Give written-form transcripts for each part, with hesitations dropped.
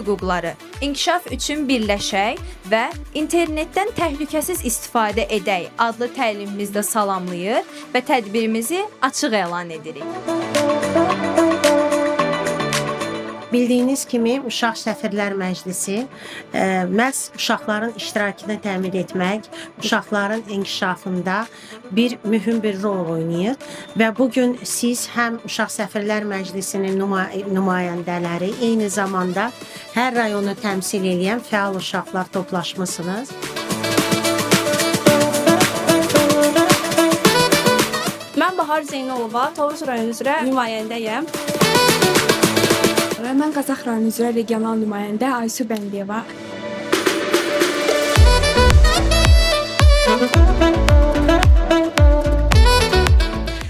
hüquqları, inkişaf üçün birləşək və internetdən təhlükəsiz istifadə edək adlı təlimimizdə salamlayır və tədbirimizi açıq elan edirik. Bildiyiniz kimi, Uşaq Səfirlər Məclisi məhz uşaqların iştirakını təmin etmək, uşaqların inkişafında mühüm bir rol oynayır və bugün siz həm Uşaq Səfirlər Məclisinin nümayəndələri, eyni zamanda hər rayonu təmsil edən fəal uşaqlar toplaşmısınız. Mən Bahar Zeynalova, Tovuz rayonu üzrə nümayəndəyəm. Və mən Qazax rayonu üzrə regional nümayəndə Aysu Bəndiyeva.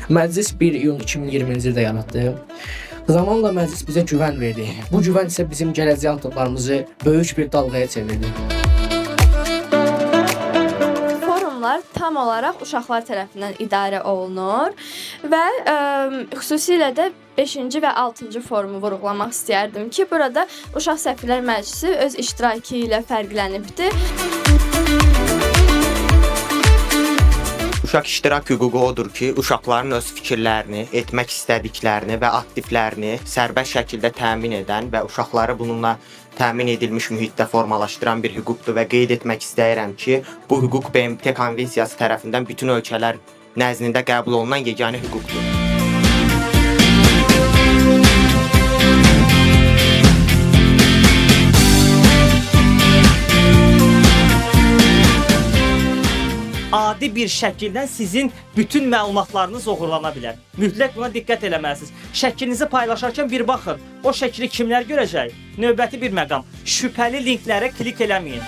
Məclis 1 iyun 2020-ci ildə yaratdı. Zamanla məclis bizə güvən verdi. Bu güvən isə bizim gələcək addımlarımızı böyük bir dalğaya çevirdi. Forumlar tam olaraq uşaqlar tərəfindən idarə olunur və xüsusilə də 5-ci və 6-cı forumu vurğulamaq istəyərdim ki, burada Uşaq Səfirlər Məclisi öz iştirakı ilə fərqlənibdir. Uşaq iştirak hüququ odur ki, uşaqların öz fikirlərini, etmək istədiklərini və aktivlərini sərbəst şəkildə təmin edən və uşaqları bununla təmin edilmiş mühitdə formalaşdıran bir hüquqdur və qeyd etmək istəyirəm ki, bu hüquq BMT Konvensiyası tərəfindən bütün ölkələr nəzdində qəbul olunan yeganə hüquqdur. Adi bir şəkildən sizin bütün məlumatlarınız oğurlana bilər. Mütləq buna diqqət eləməlisiniz. Şəklinizi paylaşarkən bir baxın, o şəkli kimlər görəcək? Növbəti bir məqam, şübhəli linklərə klik eləməyin.